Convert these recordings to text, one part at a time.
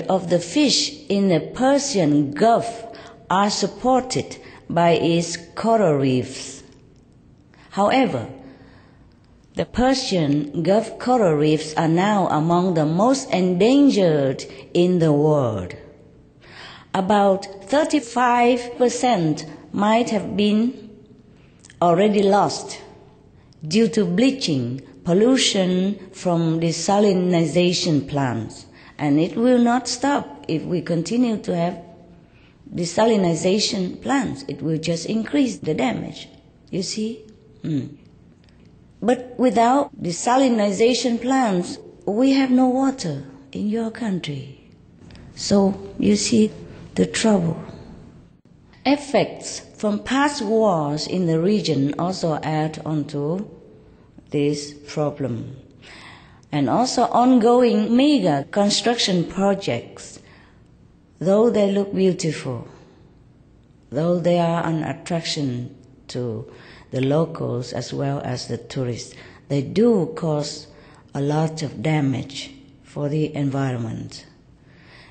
of the fish in the Persian Gulf are supported by its coral reefs. However, the Persian Gulf coral reefs are now among the most endangered in the world. About 35% might have been already lost due to bleaching, pollution from desalination plants. And it will not stop if we continue to have desalination plants. It will just increase the damage, you see. But without desalination plants, we have no water in your country. So you see the trouble. Effects from past wars in the region also add onto this problem. And also ongoing mega construction projects, though they look beautiful, though they are an attraction to the locals as well as the tourists, they do cause a lot of damage for the environment.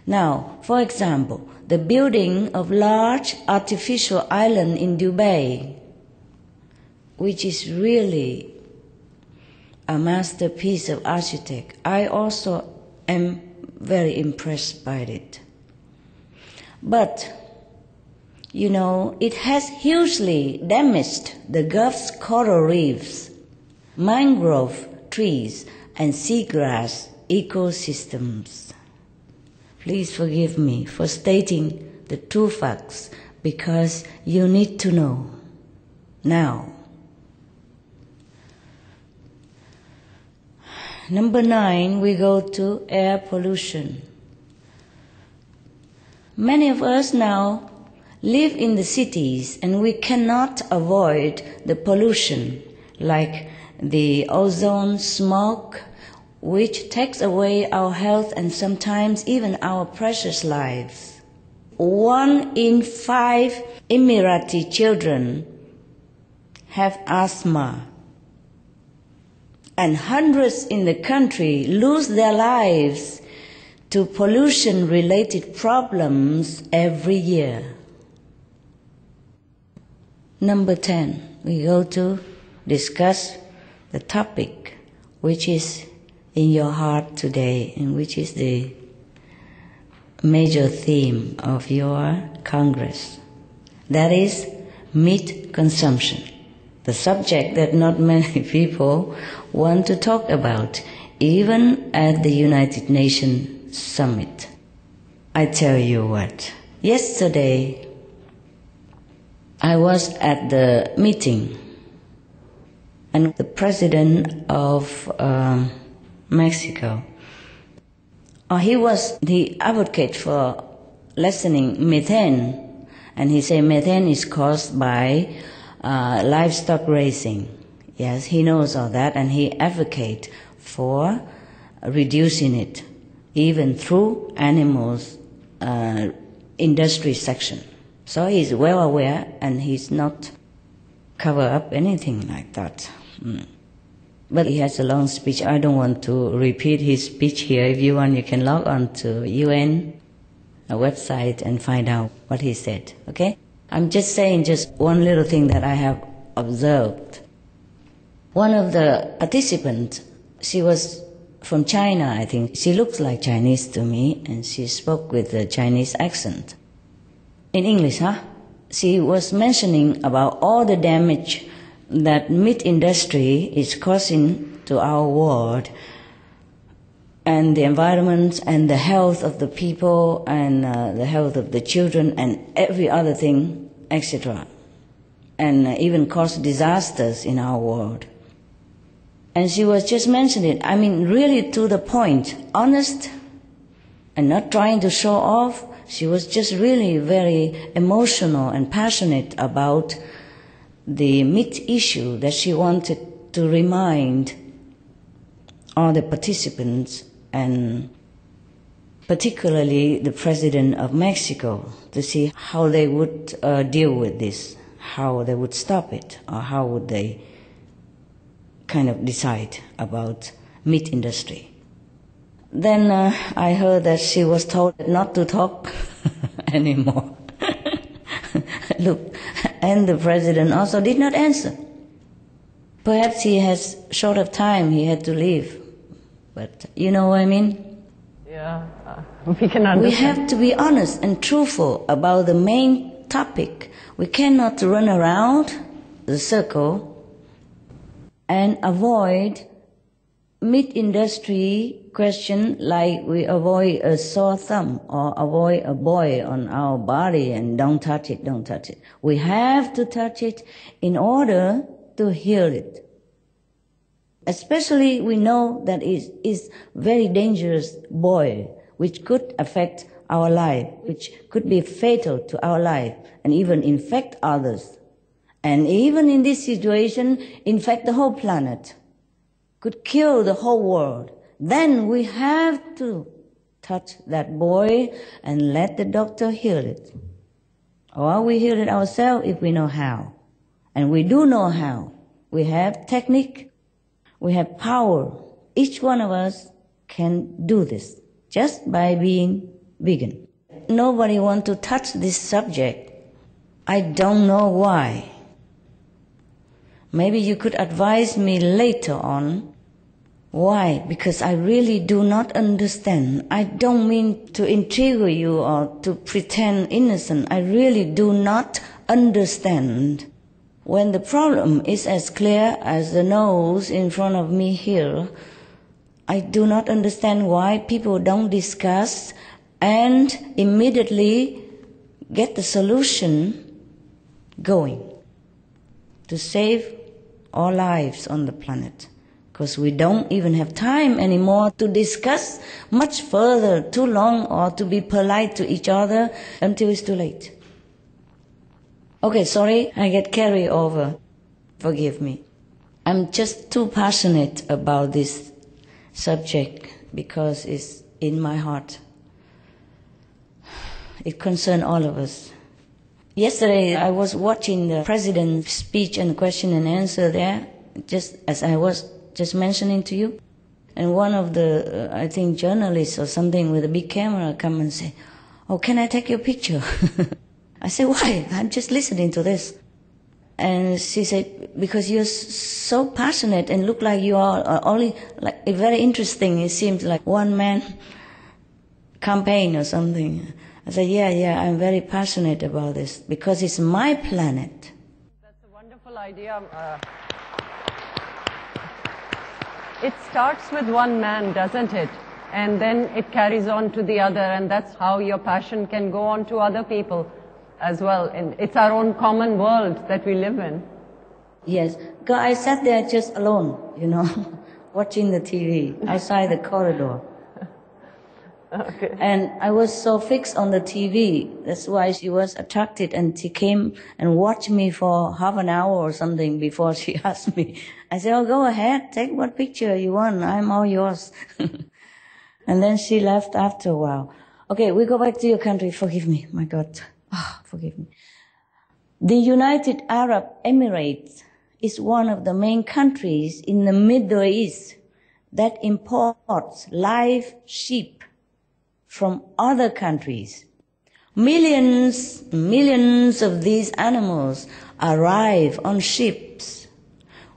Now, for example, the building of large artificial island in Dubai, which is really a masterpiece of architect. I also am very impressed by it. But, you know, it has hugely damaged the Gulf's coral reefs, mangrove trees, and seagrass ecosystems. Please forgive me for stating the true facts, because you need to know now. Number 9, we go to air pollution. Many of us now live in the cities and we cannot avoid the pollution, like the ozone smoke, which takes away our health and sometimes even our precious lives. 1 in 5 Emirati children have asthma, and hundreds in the country lose their lives to pollution-related problems every year. Number 10, we go to discuss the topic which is in your heart today and which is the major theme of your Congress. That is meat consumption. The subject that not many people want to talk about, even at the United Nations Summit. I tell you what, yesterday I was at the meeting and the president of Mexico, he was the advocate for lessening methane, and he said methane is caused by livestock raising. Yes, he knows all that, and he advocates for reducing it, even through animals industry section. So he's well aware, and he's not cover up anything like that. But he has a long speech. I don't want to repeat his speech here. If you want, you can log on to UN website and find out what he said, okay? I'm just saying just one little thing that I have observed. One of the participants, she was from China, I think. She looks like Chinese to me, and she spoke with a Chinese accent. In English, She was mentioning about all the damage that meat industry is causing to our world, and the environment and the health of the people and the health of the children and every other thing, etc. And even cause disasters in our world. And she was just mentioning it, I mean, really to the point, honest and not trying to show off. She was just really very emotional and passionate about the meat issue that she wanted to remind all the participants, and particularly the President of Mexico, to see how they would deal with this, how they would stop it, or how would they kind of decide about meat industry. Then I heard that she was told not to talk anymore. Look, and the president also did not answer. Perhaps he has short of time, he had to leave. But you know what I mean? Yeah, we can understand. We have to be honest and truthful about the main topic. We cannot run around the circle and avoid mid-industry question like we avoid a sore thumb or avoid a boil on our body and don't touch it, don't touch it. We have to touch it in order to heal it. Especially we know that it is very dangerous boil, which could affect our life, which could be fatal to our life and even infect others. And even in this situation, infect the whole planet, could kill the whole world. Then we have to touch that boil and let the doctor heal it. Or we heal it ourselves if we know how. And we do know how. We have technique. We have power. Each one of us can do this just by being vegan. Nobody wants to touch this subject. I don't know why. Maybe you could advise me later on. Why? Because I really do not understand. I don't mean to intrigue you or to pretend innocent. I really do not understand. When the problem is as clear as the nose in front of me here, I do not understand why people don't discuss and immediately get the solution going to save our lives on the planet. Because we don't even have time anymore to discuss much further, too long, or to be polite to each other until it's too late. Okay, sorry, I get carried over. Forgive me. I'm just too passionate about this subject because it's in my heart. It concerns all of us. Yesterday, I was watching the president's speech and question and answer there, just as I was just mentioning to you. And one of the, I think, journalists or something with a big camera come and say, "Oh, can I take your picture?" I said, "Why? I'm just listening to this." And she said, "Because you're so passionate and look like you are only, like, very interesting. It seems like one-man campaign or something." I said, yeah, I'm very passionate about this because it's my planet. That's a wonderful idea. It starts with one man, doesn't it? And then it carries on to the other, and that's how your passion can go on to other people as well. And it's our own common world that we live in. Yes, because I sat there just alone, watching the TV outside the corridor. Okay. And I was so fixed on the TV, that's why she was attracted, and she came and watched me for half an hour or something before she asked me. I said, "Oh, go ahead, take what picture you want, I'm all yours." And then she left after a while. Okay, we go back to your country, forgive me, my God, forgive me. The United Arab Emirates is one of the main countries in the Middle East that imports live sheep from other countries. Millions of these animals arrive on ships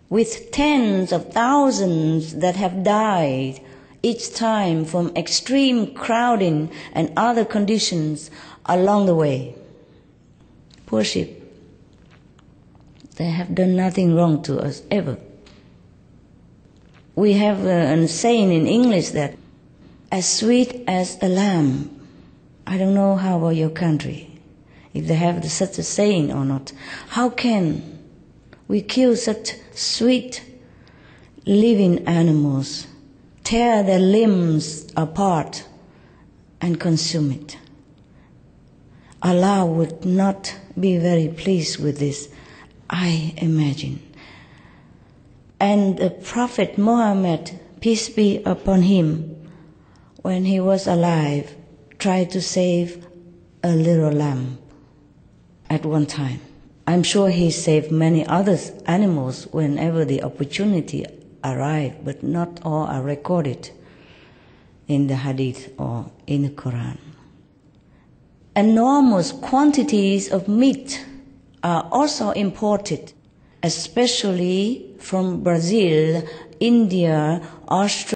with tens of thousands that have died each time from extreme crowding and other conditions along the way. Poor sheep. They have done nothing wrong to us, ever. We have a saying in English that as sweet as a lamb. I don't know how about your country, if they have such a saying or not. How can we kill such sweet living animals, tear their limbs apart and consume it? Allah would not be very pleased with this, I imagine. And the Prophet Muhammad, peace be upon him, when he was alive, tried to save a little lamb at one time. I'm sure he saved many other animals whenever the opportunity arrived, but not all are recorded in the Hadith or in the Quran. Enormous quantities of meat are also imported, especially from Brazil, India, Australia,